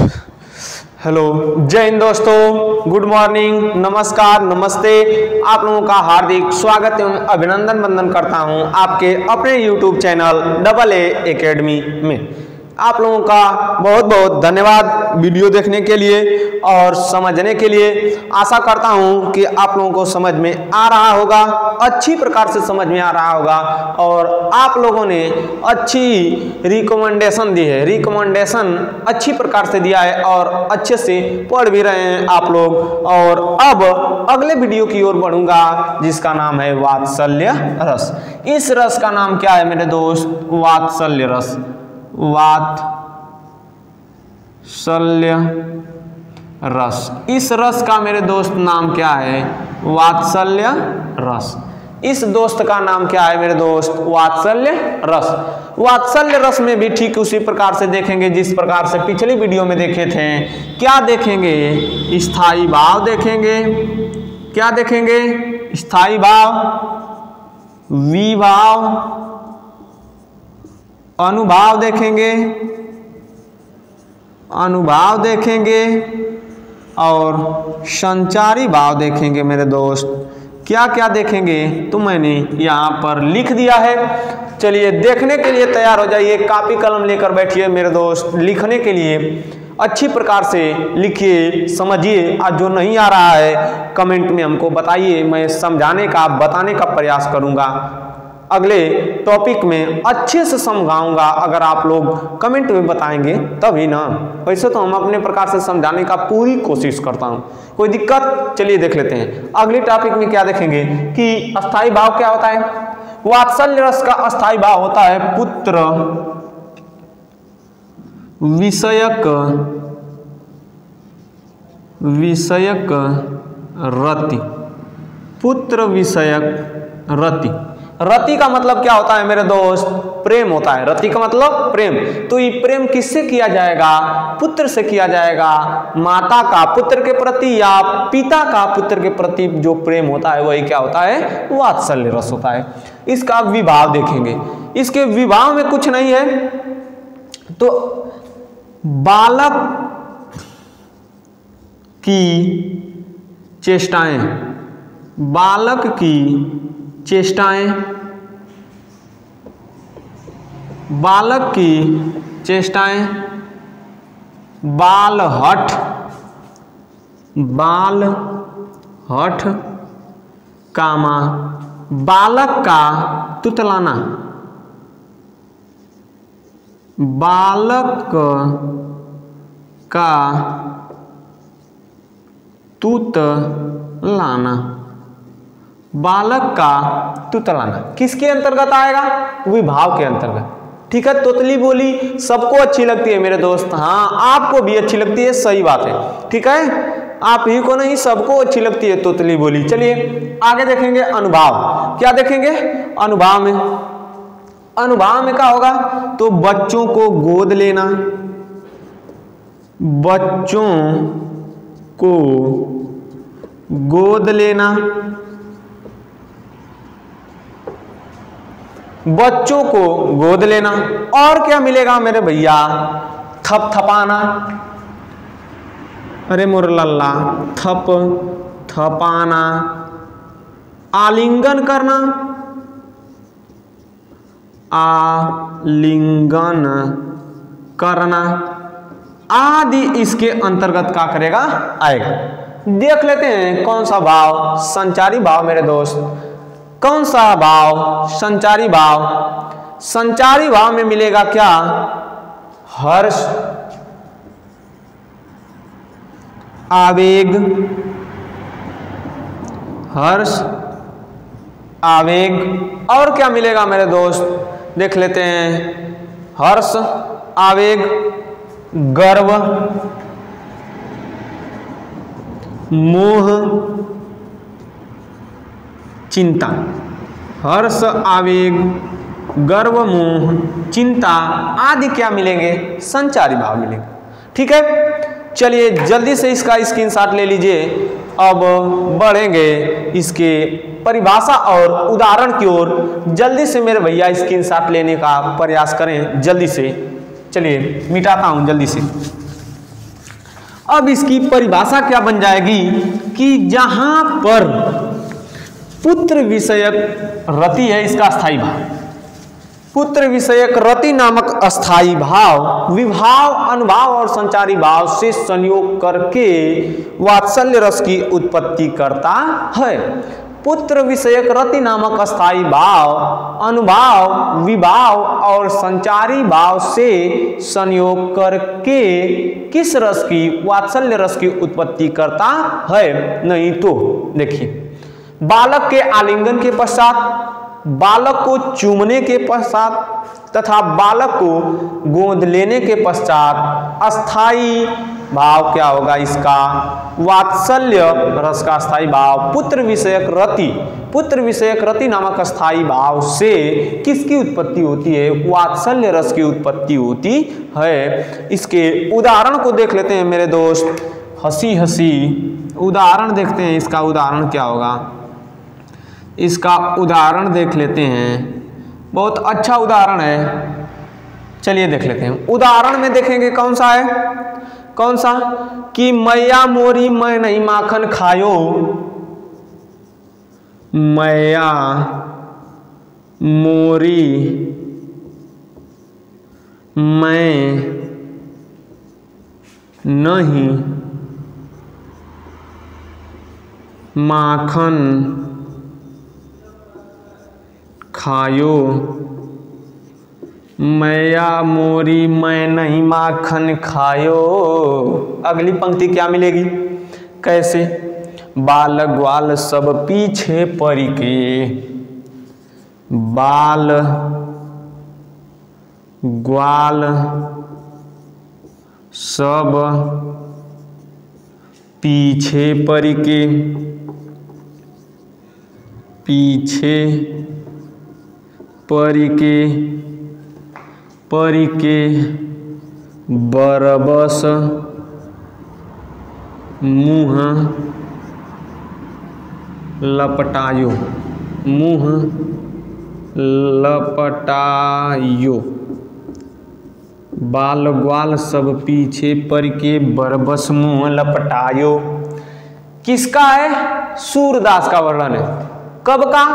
Hello, जय हिंद दोस्तों, good morning, नमस्कार, नमस्ते। आप लोगों का हार्दिक स्वागत एवं अभिनंदन वंदन करता हूं आपके अपने YouTube चैनल AA एकेडमी में। आप लोगों का बहुत बहुत धन्यवाद वीडियो देखने के लिए और समझने के लिए। आशा करता हूं कि आप लोगों को समझ में आ रहा होगा, अच्छी प्रकार से समझ में आ रहा होगा और आप लोगों ने अच्छी रिकमेंडेशन दी है, रिकमेंडेशन अच्छी प्रकार से दिया है और अच्छे से पढ़ भी रहे हैं आप लोग। और अब अगले वीडियो की ओर बढ़ूंगा जिसका नाम है वात्सल्य रस। इस रस का नाम क्या है मेरे दोस्त? वात्सल्य रस। वात्सल्य रस, इस रस का मेरे दोस्त नाम क्या है? वात्सल्य रस। इस दोस्त का नाम क्या है मेरे दोस्त? वात्सल्य रस। वात्सल्य रस में भी ठीक उसी प्रकार से देखेंगे जिस प्रकार से पिछली वीडियो में देखे थे। क्या देखेंगे? स्थायी भाव देखेंगे। क्या देखेंगे? स्थायी भाव, विभाव, अनुभाव देखेंगे, अनुभाव देखेंगे और संचारी भाव देखेंगे मेरे दोस्त। क्या क्या देखेंगे तो मैंने यहाँ पर लिख दिया है। चलिए देखने के लिए तैयार हो जाइए, कॉपी कलम लेकर बैठिए मेरे दोस्त। लिखने के लिए अच्छी प्रकार से लिखिए, समझिए। आज जो नहीं आ रहा है कमेंट में हमको बताइए, मैं समझाने का बताने का प्रयास करूँगा। अगले टॉपिक में अच्छे से समझाऊंगा अगर आप लोग कमेंट में बताएंगे तभी ना। वैसे तो हम अपने प्रकार से समझाने का पूरी कोशिश करता हूं, कोई दिक्कत? चलिए देख लेते हैं। अगले टॉपिक में क्या देखेंगे कि अस्थाई भाव क्या होता है। वात्सल्य रस का अस्थाई भाव होता है पुत्र विषयक रति। पुत्र विषयक रति। रति का मतलब क्या होता है मेरे दोस्त? प्रेम होता है। रति का मतलब प्रेम। तो ये प्रेम किससे किया जाएगा? पुत्र से किया जाएगा। माता का पुत्र के प्रति या पिता का पुत्र के प्रति जो प्रेम होता है वही क्या होता है? वात्सल्य रस होता है। इसका विभाव देखेंगे। इसके विभाव में कुछ नहीं है, तो बालक की चेष्टाएं, बालक की चेष्टाएं, बालक की चेष्टाएं, बालहठ, बालहठ, कामा, बालक का तुतलाना, बालक का तुतलाना, बालक का तुतलाना किसके अंतर्गत आएगा? विभाव के अंतर्गत। ठीक है, तोतली बोली सबको अच्छी लगती है मेरे दोस्त। हाँ, आपको भी अच्छी लगती है, सही बात है। ठीक है, आप ही को नहीं, सबको अच्छी लगती है तोतली बोली। चलिए आगे देखेंगे अनुभाव। क्या देखेंगे? अनुभाव में, अनुभाव में क्या होगा? तो बच्चों को गोद लेना, बच्चों को गोद लेना, बच्चों को गोद लेना। और क्या मिलेगा मेरे भैया? थपथपाना, अरे मोर लल्ला, थप थपाना, आलिंगन करना, आलिंगन करना आदि इसके अंतर्गत क्या करेगा? आएगा। देख लेते हैं कौन सा भाव? संचारी भाव मेरे दोस्त। कौन सा भाव? संचारी भाव। संचारी भाव में मिलेगा क्या? हर्ष, आवेग, हर्ष, आवेग। और क्या मिलेगा मेरे दोस्त? देख लेते हैं। हर्ष, आवेग, गर्व, मोह, चिंता। हर्ष, आवेग, गर्व, मोह, चिंता आदि क्या मिलेंगे? संचारी भाव मिलेंगे। ठीक है, चलिए जल्दी से इसका स्क्रीनशॉट ले लीजिए। अब बढ़ेंगे इसके परिभाषा और उदाहरण की ओर। जल्दी से मेरे भैया स्क्रीनशॉट लेने का प्रयास करें, जल्दी से। चलिए मिटाता हूं जल्दी से। अब इसकी परिभाषा क्या बन जाएगी कि जहां पर पुत्र विषयक रति है, इसका स्थायी भाव, पुत्र विषयक रति नामक अस्थाई भाव विभाव, अनुभाव और संचारी भाव से संयोग करके वात्सल्य रस की उत्पत्ति करता है। पुत्र विषयक रति नामक अस्थाई भाव अनुभाव, विभाव और संचारी भाव से संयोग करके किस रस की, वात्सल्य रस की उत्पत्ति करता है। नहीं तो देखिए, बालक के आलिंगन के पश्चात, बालक को चूमने के पश्चात तथा बालक को गोद लेने के पश्चात अस्थाई भाव क्या होगा इसका, वात्सल्य रस का स्थायी भाव पुत्र विषयक रति, पुत्र विषयक रति नामक स्थायी भाव से किसकी उत्पत्ति होती है, वात्सल्य रस की उत्पत्ति होती है। इसके उदाहरण को देख लेते हैं मेरे दोस्त, हंसी हंसी उदाहरण देखते हैं। इसका उदाहरण क्या होगा, इसका उदाहरण देख लेते हैं, बहुत अच्छा उदाहरण है, चलिए देख लेते हैं। उदाहरण में देखेंगे कौन सा है, कौन सा, कि मैया मोरी मैं नहीं माखन खायो, मैया मोरी मैं नहीं माखन खायो, मैया मोरी मैं नहीं माखन खायो। अगली पंक्ति क्या मिलेगी, कैसे, बाल ग्वाल सब पीछे परी के, बाल ग्वाल सब पीछे परी के, पीछे परी के बरबस मुँह लपटायो, मुँह लपटायो, बाल ग्वाल सब पीछे परी के बरबस मुँह लपटायो। किसका है, सूरदास का वर्णन है। कब का,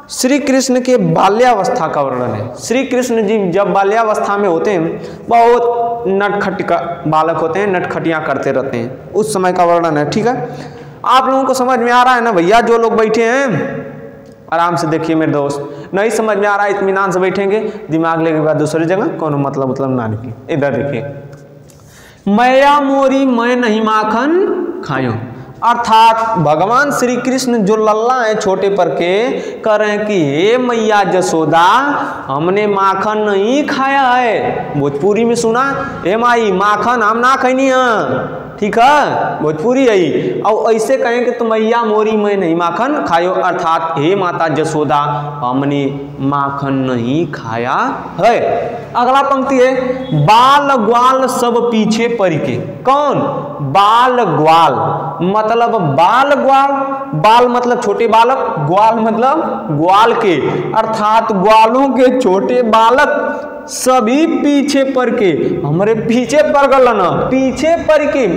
श्री कृष्ण के बाल्यावस्था का वर्णन है। श्री कृष्ण जी जब बाल्यावस्था में होते हैं, बहुत नटखट बालक होते हैं, नटखटियाँ करते रहते हैं, उस समय का वर्णन है। ठीक है, आप लोगों को समझ में आ रहा है ना भैया, जो लोग बैठे हैं आराम से देखिए मेरे दोस्त, नहीं समझ में आ रहा है इत्मीनान से बैठेंगे, दिमाग लेके बाद दूसरी जगह कोनो मतलब ना निकले। इधर देखिए, मैया मोरी मैं नहीं माखन खायो, अर्थात भगवान श्री कृष्ण जो लल्ला है छोटे पर के, कह रहे हैं कि हे मैया जसोदा हमने माखन नहीं खाया है। भोजपुरी में सुना, हे माई माखन हम ना खैनी है, ठीक है, भोजपुरी है। और ऐसे कहें कि तुम मैया मोरी मैं नहीं माखन खायो, अर्थात हे माता जसोदा हमने माखन नहीं खाया है। अगला पंक्ति है, बाल ग्वाल सब पीछे परी के। कौन, बाल ग्वाल मतलब बाल ग्वाल, बाल मतलब छोटे बालक, ग्वाल मतलब ग्वाल के, अर्थात ग्वालों के छोटे बालक सभी पीछे पर के, हमारे पीछे पर गल न, पीछे पर के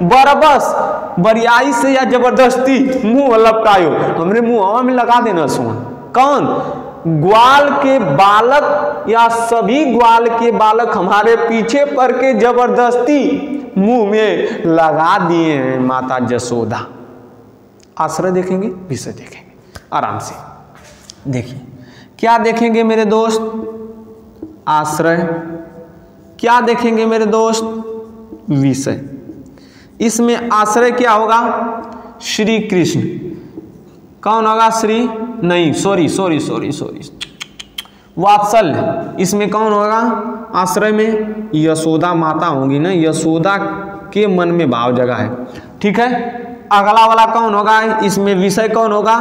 बरबस बरियाई से या जबरदस्ती मुंह लपटायो, हमरे मुंह में लगा देना सुन। कौन, ग्वाल के बालक या सभी ग्वाल के बालक हमारे पीछे पर के जबरदस्ती मुंह में लगा दिए हैं माता जसोदा। आश्रय देखेंगे, विषय देखेंगे, आराम से देखिए क्या देखेंगे मेरे दोस्त, आश्रय क्या देखेंगे मेरे दोस्त, विषय। इसमें आश्रय क्या होगा, श्री कृष्ण। कौन होगा, श्री नहीं, सॉरी वात्सल्य। इसमें कौन होगा, आश्रय में यशोदा माता होंगी ना, यशोदा के मन में भाव जगह है। ठीक है, अगला वाला कौन होगा, इसमें विषय कौन होगा,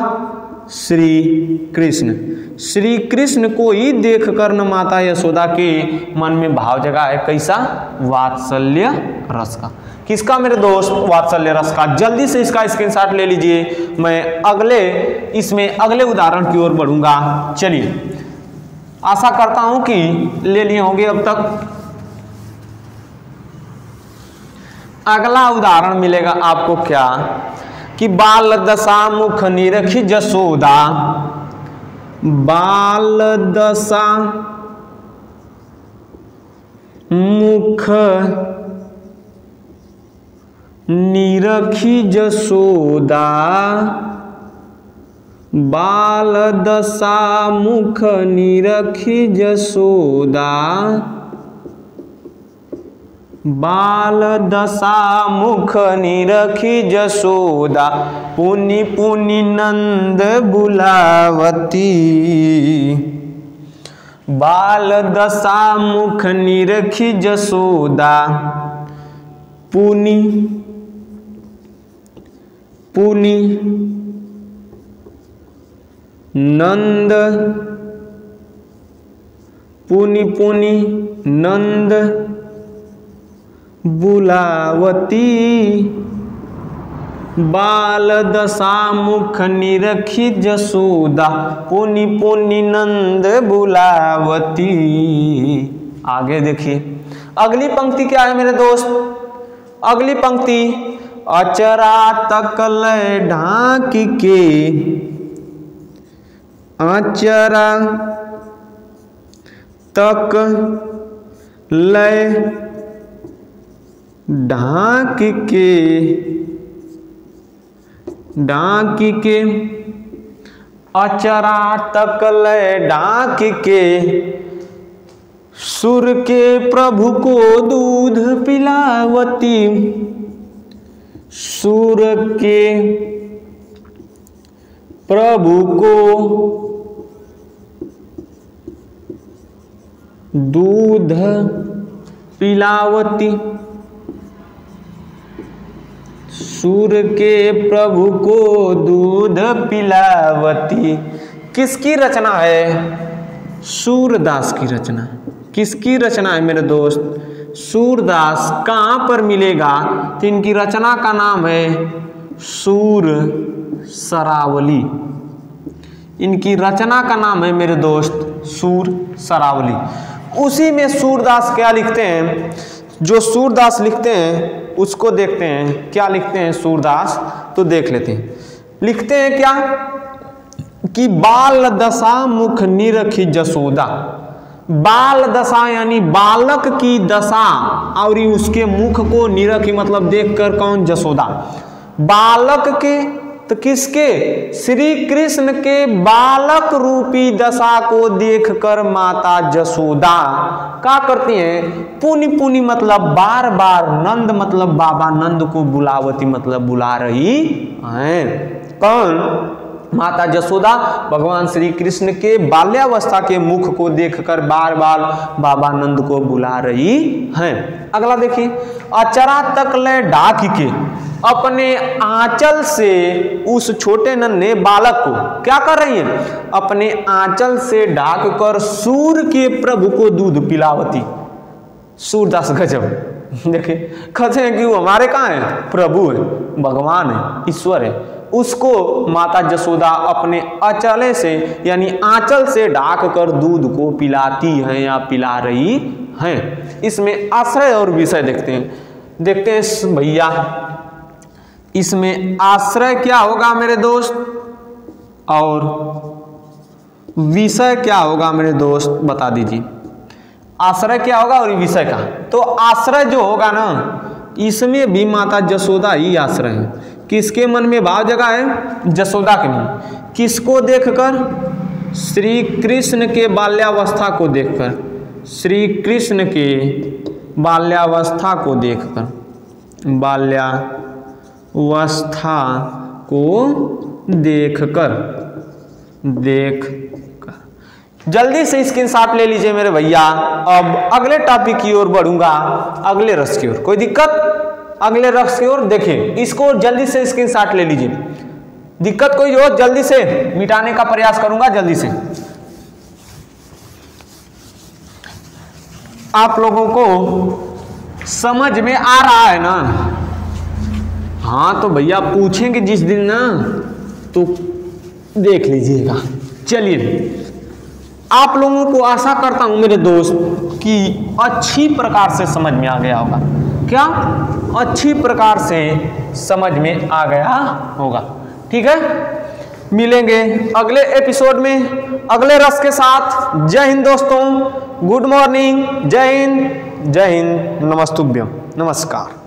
श्री कृष्ण। श्री कृष्ण को ही देख कर न माता यशोदा के मन में भाव जगह है, कैसा, वात्सल्य रस का। किसका मेरे दोस्त, वात्सल्य रस का। जल्दी से इसका स्क्रीनशॉट ले लीजिए, मैं इसमें अगले उदाहरण की ओर बढ़ूंगा। चलिए, आशा करता हूं कि ले लिए होंगे अब तक। अगला उदाहरण मिलेगा आपको क्या कि बाल दशा मुख निरखी जसोदा, बाल दशा मुख निरखी जसोदा, बाल दशा मुख निरखी जसोदा, बाल दशा मुख निरखी जसोदा, पुनि पुनि नंद बुलावती, बाल दशा मुख निरखी जसोदा, पुनि पुनि नंद, पुनि पुनि नंद बुलावती, बाल दशा मुख निरखी जसोदा, पुनि पुनि नंद बुलावती। आगे देखिए अगली पंक्ति क्या है मेरे दोस्त, अगली पंक्ति अचरा तक लय ढाक के, अचरा तक लय ढाक के, ढाक के, अचरा तक लय ढाक के, सुर के प्रभु को दूध पिलावती, सुर के प्रभु को दूध पिलावती, सुर के प्रभु को दूध पिलावती। किसकी रचना है? सूरदास की रचना। किसकी रचना है मेरे दोस्त? सूरदास। कहाँ पर मिलेगा? तो इनकी रचना का नाम है सूर सरावली। इनकी रचना का नाम है मेरे दोस्त सूर सरावली। उसी में सूरदास क्या लिखते हैं? जो सूरदास लिखते हैं उसको देखते हैं, क्या लिखते हैं सूरदास, तो देख लेते हैं। लिखते हैं क्या कि बाल दशा मुख निरखी जसोदा। बाल दशा यानी बालक की दशा और उसके मुख को निरखी मतलब देखकर, कौन? जसोदा। बालक के तो किसके? श्री कृष्ण के बालक रूपी दशा को देखकर माता जसोदा क्या करती हैं? पुनि पुनि मतलब बार बार, नंद मतलब बाबा, नंद को बुलावती मतलब बुला रही हैं। कौन? माता जसोदा भगवान श्री कृष्ण के बाल्यावस्था के मुख को देखकर बार बार बाबा नंद को बुला रही हैं। अगला देखिए, अचरा तक ले ढाक के, अपने आंचल से उस छोटे नन्हे बालक को क्या कर रही है? अपने आंचल से ढाक कर सूर के प्रभु को दूध पिलावती। सूरदास गजब। देखिए कहते हैं कि वो हमारे कहाँ है? प्रभु है, भगवान है, ईश्वर है। उसको माता जसोदा अपने अचले से यानी आंचल से ढाक कर दूध को पिलाती हैं या पिला रही हैं। इसमें आश्रय और विषय देखते हैं भैया। इसमें आश्रय क्या होगा मेरे दोस्त और विषय क्या होगा मेरे दोस्त, बता दीजिए। आश्रय क्या होगा और विषय का? तो आश्रय जो होगा ना, इसमें भी माता जसोदा ही आश्रय है। किसके मन में भाव जगा है? जसोदा के मन। किसको देखकर? श्री कृष्ण के बाल्यावस्था को देखकर, श्री कृष्ण के बाल्यावस्था को देखकर, बाल्यावस्था को देखकर जल्दी से स्क्रीनशॉट ले लीजिए मेरे भैया। अब अगले टॉपिक की ओर बढ़ूंगा, अगले रस की ओर। कोई दिक्कत? अगले रस की ओर देखिए, इसको जल्दी से स्क्रीनशॉट ले लीजिए। दिक्कत कोई हो जल्दी से मिटाने का प्रयास करूंगा, जल्दी से। आप लोगों को समझ में आ रहा है ना? हाँ तो भैया पूछेंगे जिस दिन ना, तो देख लीजिएगा। चलिए, आप लोगों को आशा करता हूं मेरे दोस्त कि अच्छी प्रकार से समझ में आ गया होगा। क्या अच्छी प्रकार से समझ में आ गया होगा। ठीक है, मिलेंगे अगले एपिसोड में अगले रस के साथ। जय हिंद दोस्तों, गुड मॉर्निंग, जय हिंद, जय हिंद, नमस्तुभ्यम, नमस्कार।